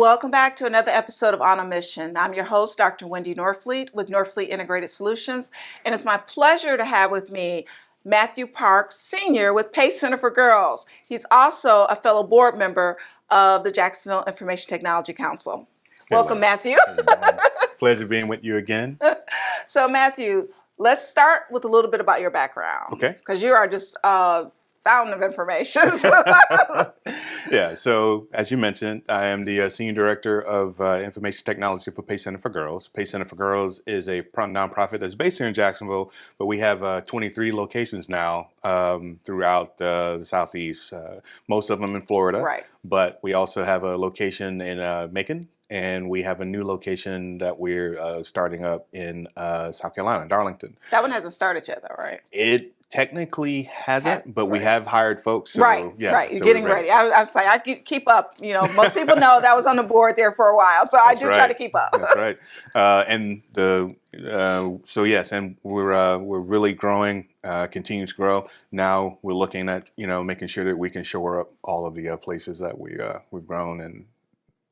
Welcome back to another episode of On a Mission. I'm your host, Dr. Wendy Norfleet with Norfleet Integrated Solutions, and it's my pleasure to have with me Matthew Parks, Sr. with PACE Center for Girls. He's also a fellow board member of the Jacksonville Information Technology Council. Welcome, Matthew. Pleasure being with you again. So, Matthew, let's start with a little bit about your background. Okay. Because you are just fountain of information. Yeah, so as you mentioned, I am the Senior Director of Information Technology for PACE Center for Girls. PACE Center for Girls is a nonprofit that's based here in Jacksonville, but we have 23 locations now throughout the Southeast, most of them in Florida. Right. But we also have a location in Macon, and we have a new location that we're starting up in South Carolina, Darlington. That one hasn't started yet, though, right? It technically hasn't, but we have hired folks. So, right, yeah, right. You're so getting ready. I was like, I keep up. You know, most people know that I was on the board there for a while, so I do try to keep up. That's right. So yes, and we're really growing, continue to grow. Now we're looking at making sure that we can shore up all of the places that we've grown and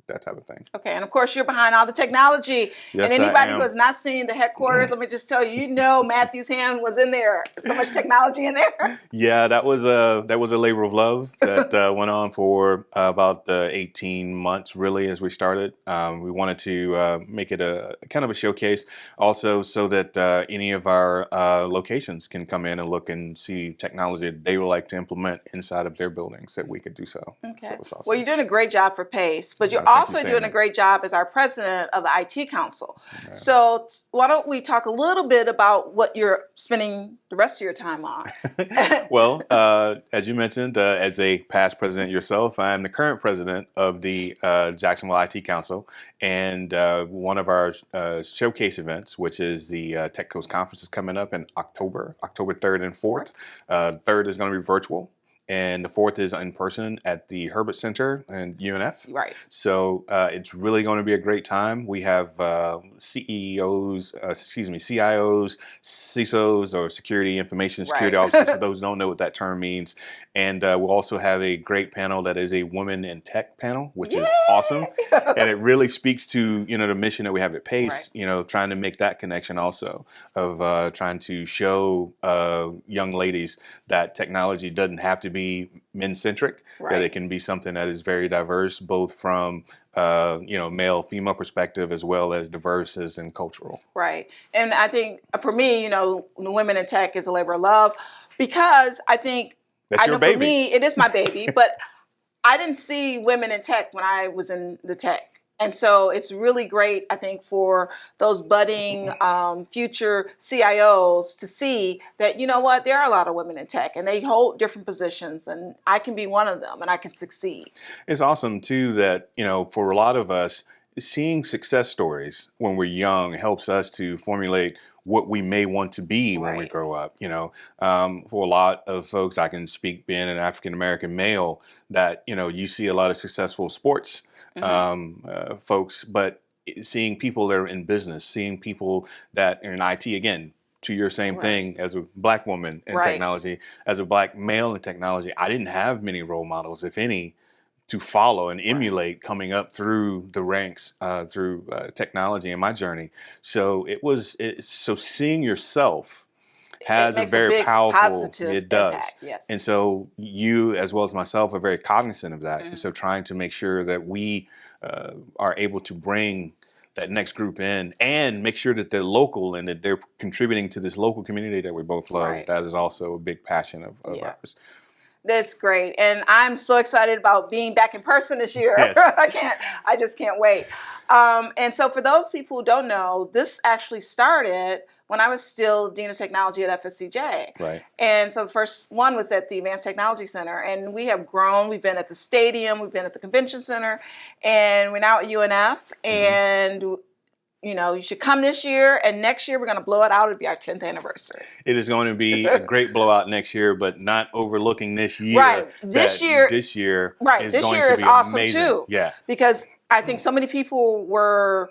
that type of thing. Okay, and of course you're behind all the technology. Yes, and anybody who has not seen the headquarters, let me just tell you, Matthew's hand was in there. So much technology in there. Yeah, that was a labor of love that went on for about 18 months, really, as we started. We wanted to make it a kind of a showcase, also so that any of our locations can come in and look and see technology that they would like to implement inside of their buildings, that we could do so. Okay. So it's awesome. Well, you're doing a great job for PACE, but you're also doing a great job as our president of the IT Council. Okay. So why don't we talk a little bit about what you're spending the rest of your time on? Well, as you mentioned, as a past president yourself, I am the current president of the Jacksonville IT Council, and one of our showcase events, which is the Tech Coast Conference, is coming up in October 3rd and 4th. 3rd is going to be virtual, and the 4th is in person at the Herbert Center and UNF. Right. So it's really going to be a great time. We have CIOs, CISOs, or Information Security Officers, for those who don't know what that term means. And we'll also have a great panel that is a Women in Tech panel, which is awesome. And it really speaks to the mission that we have at PACE, trying to make that connection also of trying to show young ladies that technology doesn't have to be men-centric, that it can be something that is very diverse, both from male, female perspective, as well as diverse as in cultural. Right. And I think for me, the Women in Tech is a labor of love, because I think that's your baby. For me, it is my baby, but I didn't see women in tech when I was in the tech. And so it's really great, I think, for those budding future CIOs to see that, there are a lot of women in tech and they hold different positions, and I can be one of them and I can succeed. It's awesome, too, that, for a lot of us, seeing success stories when we're young helps us to formulate what we may want to be when we grow up. For a lot of folks, I can speak being an African-American male, that, you see a lot of successful sports folks, but seeing people that are in business, seeing people that are in IT, again, to your same thing, as a black woman in technology, as a black male in technology, I didn't have many role models, if any, to follow and emulate coming up through the ranks through technology in my journey. So so seeing yourself has a very powerful positive impact, yes. And so you, as well as myself, are very cognizant of that. And so trying to make sure that we are able to bring that next group in and make sure that they're local and that they're contributing to this local community that we both love. That is also a big passion of ours. That's great. And I'm so excited about being back in person this year. Yes. I just can't wait. And so for those people who don't know, this actually started when I was still Dean of Technology at FSCJ. Right. And so the first one was at the Advanced Technology Center. And we have grown. We've been at the stadium. We've been at the Convention Center. And we're now at UNF. And you should come this year, and next year we're going to blow it out. It'll be our 10th anniversary. It is going to be a great blowout next year, but not overlooking this year. Right. This year is awesome amazing. Too. Yeah. Because I think so many people were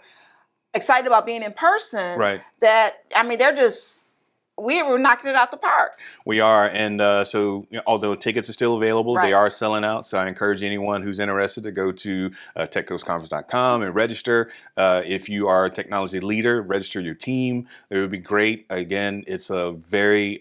excited about being in person. Right. That, they're just we were knocking it out the park. We are, and so although tickets are still available, they are selling out. So I encourage anyone who's interested to go to techcoastconference.com and register. If you are a technology leader, register your team. It would be great. Again, it's a very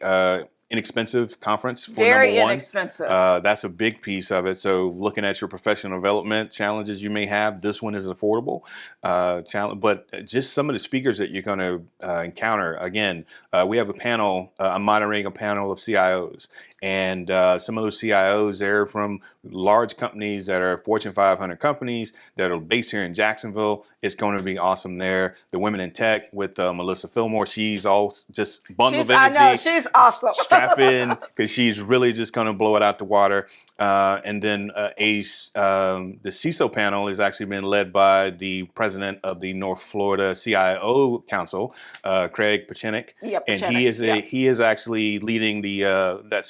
inexpensive conference for Very number one. inexpensive. That's a big piece of it. So looking at your professional development challenges you may have, this one is affordable. But just some of the speakers that you're going to encounter. Again, we have a panel. I'm moderating a panel of CIOs. And some of those CIOs, they're from large companies that are Fortune 500 companies that are based here in Jacksonville. It's going to be awesome there. The Women in Tech with Melissa Fillmore. She's all just bundle of energy. I know, she's awesome. Strap in, because she's really just going to blow it out the water. And then the CISO panel is actually been led by the president of the North Florida CIO Council, Craig Pachenik. Yeah, and he is actually leading the that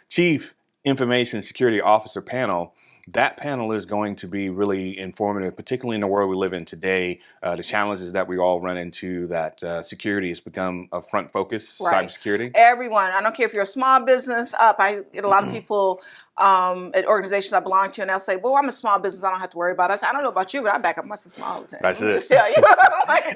Chief Information Security Officer panel. That panel is going to be really informative, particularly in the world we live in today. The challenges that we all run into, that security has become a front focus, cybersecurity. Everyone, I don't care if you're a small business I get a lot of people at organizations I belong to, and they'll say, well, I'm a small business, I don't have to worry about us. I don't know about you, but I back up my small all the time. That's it. Just tell you.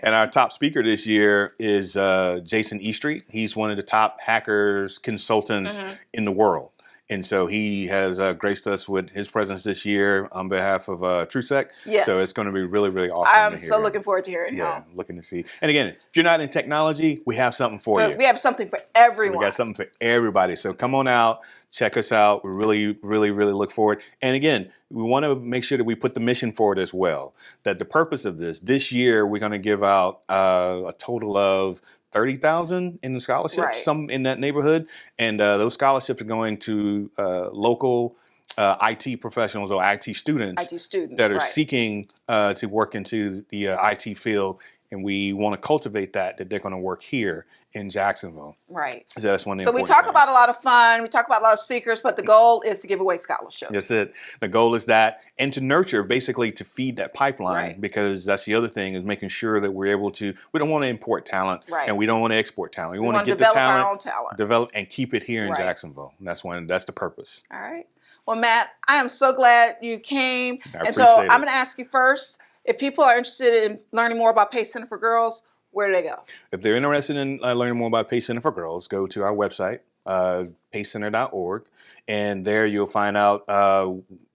And our top speaker this year is Jason Eastreet. He's one of the top hackers consultants in the world. And so he has graced us with his presence this year on behalf of TrueSec. Yes. So it's going to be really, really awesome. I'm so looking forward to hearing him. Yeah, looking to see. And again, if you're not in technology, we have something for you. We have something for everyone. We got something for everybody. So come on out, check us out. We really, really, really look forward. And again, we want to make sure that we put the mission forward as well. That the purpose of this year, we're going to give out a total of 30,000 in the scholarships, some in that neighborhood. And those scholarships are going to local IT professionals or IT students that are seeking to work into the IT field. And we want to cultivate that they're going to work here in Jacksonville. Right. So that's one of the So we talk about a lot of fun, we talk about a lot of speakers, but the goal is to give away scholarships. That's it. The goal is that, and to nurture, basically to feed that pipeline, because that's the other thing, is making sure that we're able to, we don't want to import talent, and we don't want to export talent. We want to get the talent, our own talent, develop and keep it here in Jacksonville. And that's the purpose. All right. Well, Matt, I am so glad you came. And so I'm going to ask you first, if people are interested in learning more about PACE Center for Girls, where do they go? If they're interested in learning more about PACE Center for Girls, go to our website, pacecenter.org, and there you'll find out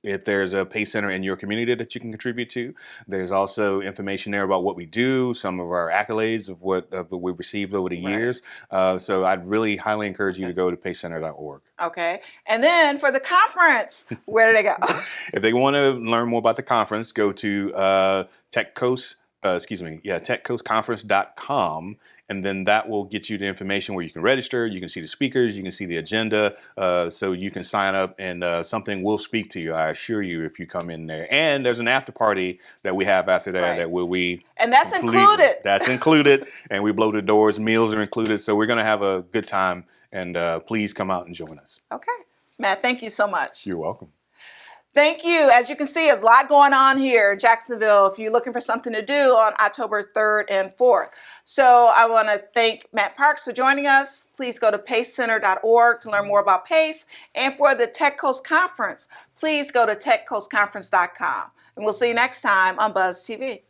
if there's a PACE Center in your community that you can contribute to. There's also information there about what we do, some of our accolades of what we've received over the years. So I'd really highly encourage you to go to pacecenter.org. Okay. And then for the conference, where do they go? If they want to learn more about the conference, go to techcoastconference.com, and then that will get you the information where you can register, you can see the speakers, you can see the agenda, so you can sign up, and something will speak to you, I assure you, if you come in there. And there's an after party that we have after that that will be... And that's included. That's included, and we blow the doors, meals are included, so we're going to have a good time, and please come out and join us. Okay. Matt, thank you so much. You're welcome. Thank you. As you can see, there's a lot going on here in Jacksonville if you're looking for something to do on October 3rd and 4th. So I want to thank Matt Parks for joining us. Please go to pacecenter.org to learn more about PACE. And for the Tech Coast Conference, please go to techcoastconference.com. And we'll see you next time on Buzz TV.